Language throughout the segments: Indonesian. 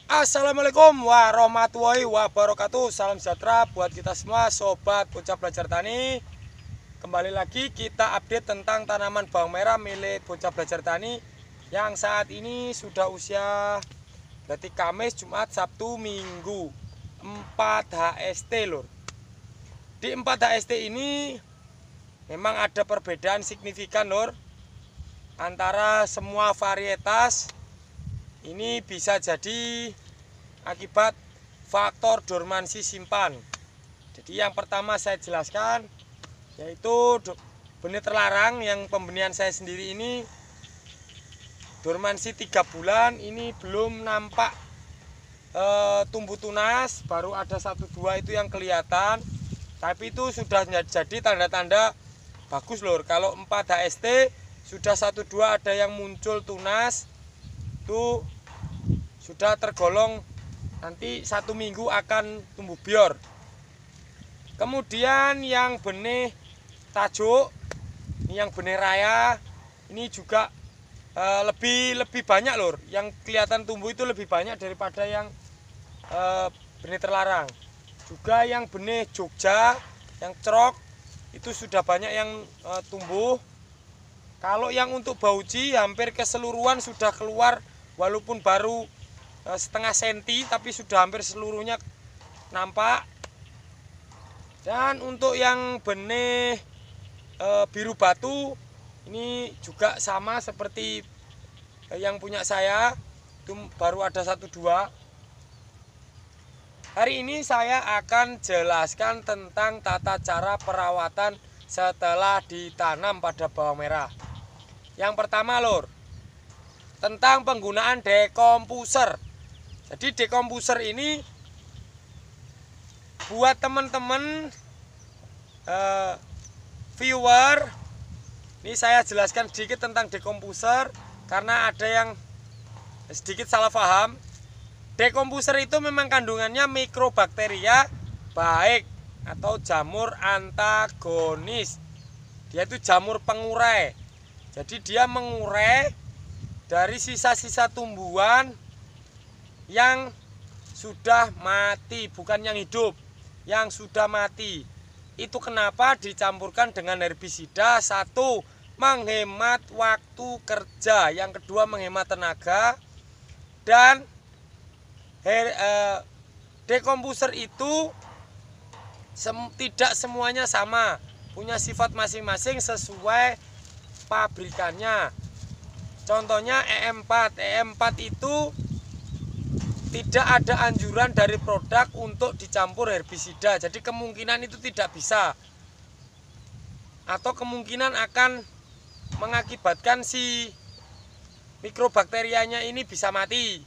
Assalamualaikum warahmatullahi wabarakatuh. Salam sejahtera buat kita semua sobat bocah belajar tani. Kembali lagi kita update tentang tanaman bawang merah milik bocah belajar tani yang saat ini sudah usia, berarti Kamis, Jumat, Sabtu, Minggu 4 HST lur. Di 4 HST ini memang ada perbedaan signifikan lur antara semua varietas. Ini bisa jadi akibat faktor dormansi simpan. Jadi yang pertama saya jelaskan yaitu benih terlarang yang pembenihan saya sendiri ini dormansi 3 bulan. Ini belum nampak tumbuh tunas, baru ada 1-2 itu yang kelihatan. Tapi itu sudah jadi tanda-tanda bagus lur. Kalau 4 HST sudah 1-2 ada yang muncul tunas, itu sudah tergolong nanti 1 minggu akan tumbuh bior. Kemudian yang benih tajuk, ini yang benih raya, ini juga lebih banyak lur. Yang kelihatan tumbuh itu lebih banyak daripada yang benih terlarang. Juga yang benih Jogja, yang cerok, itu sudah banyak yang tumbuh. Kalau yang untuk bauji hampir keseluruhan sudah keluar, walaupun baru setengah senti tapi sudah hampir seluruhnya nampak. Dan untuk yang benih biru batu ini juga sama seperti yang punya saya, itu baru ada 1-2. Hari ini saya akan jelaskan tentang tata cara perawatan setelah ditanam pada bawang merah. Yang pertama lur, tentang penggunaan dekomposer. Jadi dekomposer ini buat teman-teman viewer, ini saya jelaskan sedikit tentang dekomposer karena ada yang sedikit salah paham. Dekomposer itu memang kandungannya mikrobakteria baik atau jamur antagonis. Dia itu jamur pengurai. Jadi dia mengurai dari sisa-sisa tumbuhan yang sudah mati, bukan yang hidup, yang sudah mati. Itu kenapa dicampurkan dengan herbisida. 1, menghemat waktu kerja. Yang kedua, menghemat tenaga. Dan dekomposer itu tidak semuanya sama, punya sifat masing-masing sesuai pabrikannya. Contohnya EM4 itu tidak ada anjuran dari produk untuk dicampur herbisida. Jadi kemungkinan itu tidak bisa, atau kemungkinan akan mengakibatkan si mikrobakterianya ini bisa mati.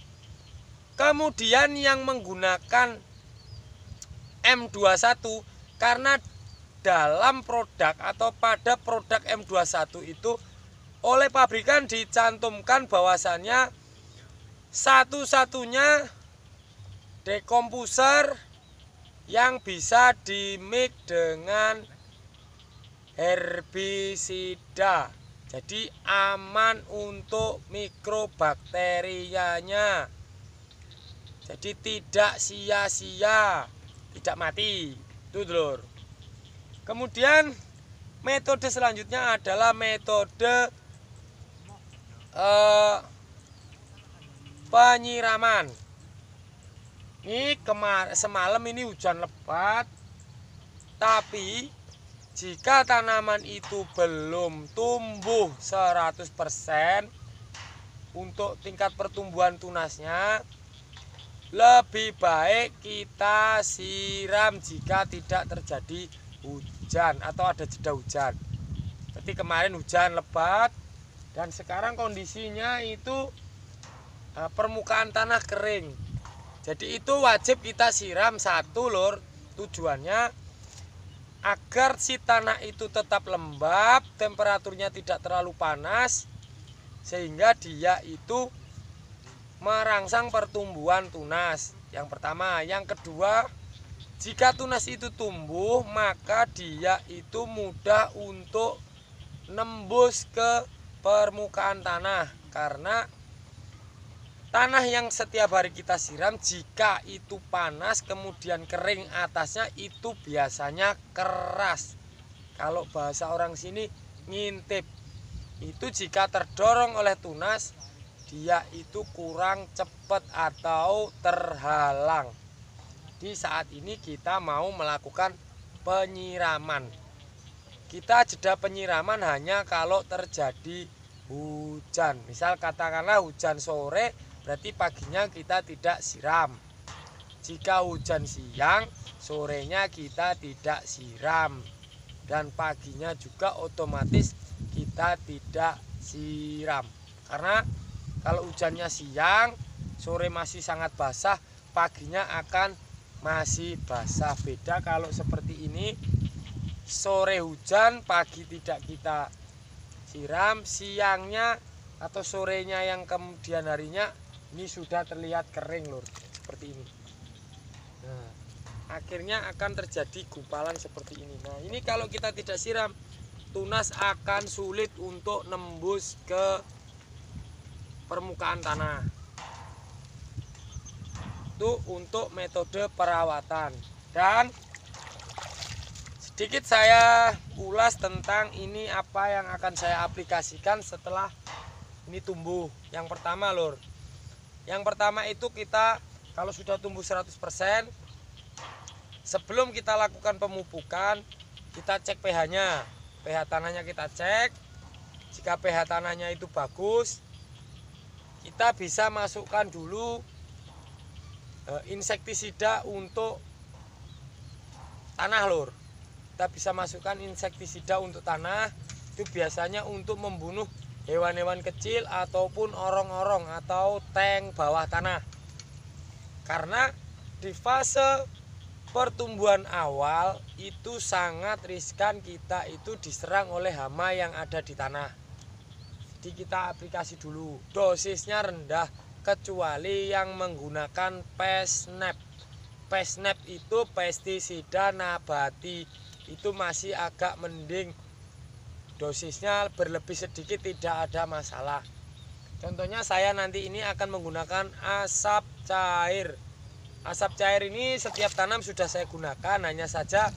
Kemudian yang menggunakan M21, karena dalam produk atau pada produk M21 itu oleh pabrikan dicantumkan bahwasannya satu-satunya dekomposer yang bisa dimix dengan herbisida. Jadi aman untuk mikrobakterianya. Jadi tidak sia-sia, tidak mati. Itu lur. Kemudian metode selanjutnya adalah metode penyiraman. Ini semalam ini hujan lebat, tapi jika tanaman itu belum tumbuh 100% untuk tingkat pertumbuhan tunasnya, lebih baik kita siram jika tidak terjadi hujan atau ada jeda hujan. Seperti kemarin hujan lebat dan sekarang kondisinya itu permukaan tanah kering. Jadi itu wajib kita siram. 1 lur, tujuannya agar si tanah itu tetap lembab, temperaturnya tidak terlalu panas, sehingga dia itu merangsang pertumbuhan tunas. Yang pertama. Yang kedua, jika tunas itu tumbuh, maka dia itu mudah untuk nembus ke permukaan tanah, karena Tanah yang setiap hari kita siram, jika itu panas kemudian kering atasnya, itu biasanya keras. Kalau bahasa orang sini ngintip. Itu jika terdorong oleh tunas, dia itu kurang cepat atau terhalang. Di saat ini kita mau melakukan penyiraman. Kita jeda penyiraman hanya kalau terjadi hujan. Misal katakanlah hujan sore, berarti paginya kita tidak siram. Jika hujan siang, sorenya kita tidak siram. Dan paginya juga otomatis kita tidak siram. Karena kalau hujannya siang, sore masih sangat basah, paginya akan masih basah. Beda kalau seperti ini, sore hujan, pagi tidak kita siram, siangnya atau sorenya yang kemudian harinya ini sudah terlihat kering lur, seperti ini. Nah, akhirnya akan terjadi gumpalan seperti ini. Nah, ini kalau kita tidak siram, tunas akan sulit untuk nembus ke permukaan tanah. Itu untuk metode perawatan. Dan sedikit saya ulas tentang ini apa yang akan saya aplikasikan setelah ini tumbuh. Yang pertama lur, yang pertama itu kita kalau sudah tumbuh 100%, sebelum kita lakukan pemupukan, kita cek pH-nya. pH tanahnya kita cek. Jika pH tanahnya itu bagus, kita bisa masukkan dulu insektisida untuk tanah lur. Kita bisa masukkan insektisida untuk tanah. Itu biasanya untuk membunuh hewan-hewan kecil ataupun orong-orong atau tank bawah tanah. Karena di fase pertumbuhan awal itu sangat riskan kita itu diserang oleh hama yang ada di tanah. Jadi kita aplikasi dulu. Dosisnya rendah kecuali yang menggunakan pesnap. Pesnap itu pestisida nabati. Itu masih agak mending. Dosisnya berlebih sedikit tidak ada masalah. Contohnya saya nanti ini akan menggunakan asap cair. Asap cair ini setiap tanam sudah saya gunakan, hanya saja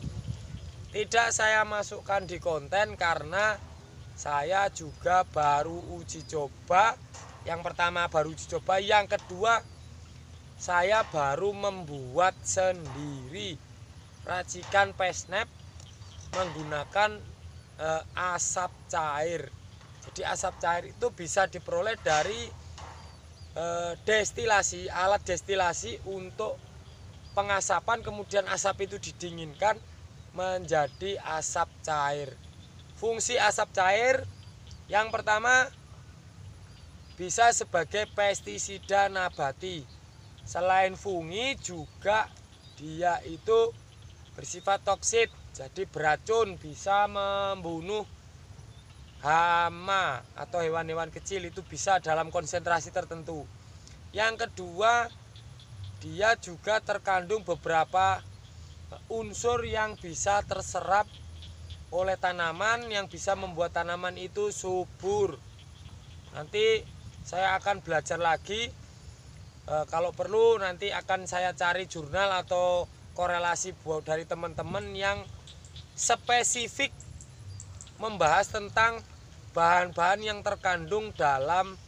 tidak saya masukkan di konten karena saya juga baru uji coba. Yang pertama baru uji coba, yang kedua saya baru membuat sendiri racikan pesnap menggunakan asap cair. Jadi asap cair itu bisa diperoleh dari destilasi, alat destilasi untuk pengasapan, kemudian asap itu didinginkan menjadi asap cair. Fungsi asap cair yang pertama bisa sebagai pestisida nabati. Selain fungi juga dia itu bersifat toksit, jadi beracun, bisa membunuh hama atau hewan-hewan kecil, itu bisa dalam konsentrasi tertentu. Yang kedua, dia juga terkandung beberapa unsur yang bisa terserap oleh tanaman yang bisa membuat tanaman itu subur. Nanti saya akan belajar lagi, kalau perlu nanti akan saya cari jurnal atau korelasi dari teman-teman yang spesifik membahas tentang bahan-bahan yang terkandung dalam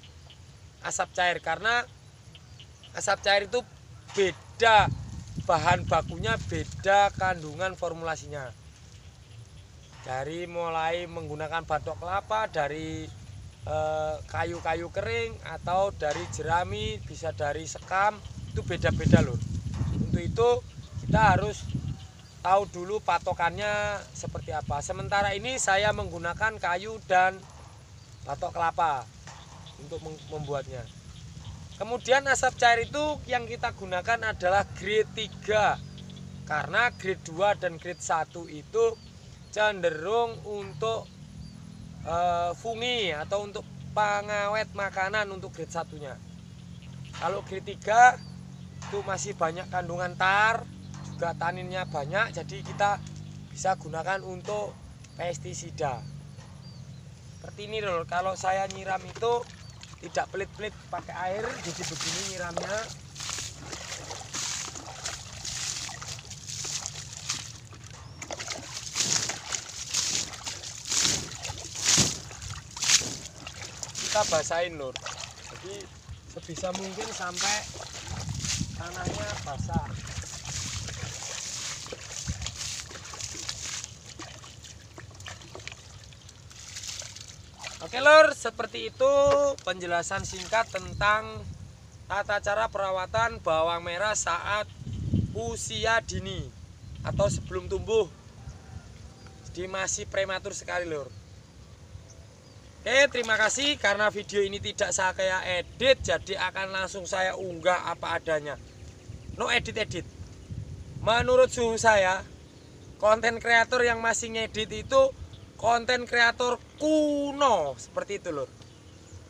asap cair. Karena asap cair itu beda, bahan bakunya beda, kandungan formulasinya. Dari mulai menggunakan batok kelapa, dari kayu-kayu kering, atau dari jerami, bisa dari sekam, itu beda-beda loh. Untuk itu kita harus tahu dulu patokannya seperti apa. Sementara ini saya menggunakan kayu dan batok kelapa untuk membuatnya. Kemudian asap cair itu yang kita gunakan adalah grade 3. Karena grade 2 dan grade 1 itu cenderung untuk fungi atau untuk pengawet makanan untuk grade 1-nya. Kalau grade 3 itu masih banyak kandungan tar, juga taninnya banyak, jadi kita bisa gunakan untuk pestisida. Seperti ini loh, kalau saya nyiram itu tidak pelit-pelit pakai air, jadi begini nyiramnya. Kita basahin lur, jadi sebisa mungkin sampai tanahnya basah. Oke lur, seperti itu penjelasan singkat tentang tata cara perawatan bawang merah saat usia dini atau sebelum tumbuh. Jadi masih prematur sekali lur. Oke, terima kasih karena video ini tidak saya kayak edit, jadi akan langsung saya unggah apa adanya. No edit-edit. Menurut suhu saya, konten kreator yang masih ngedit itu konten kreator kuno, seperti itu lur.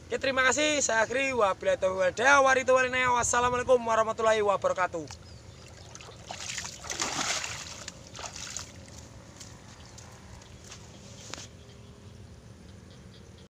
Oke, terima kasih. Saya akhiri. Wassalamualaikum warahmatullahi wabarakatuh.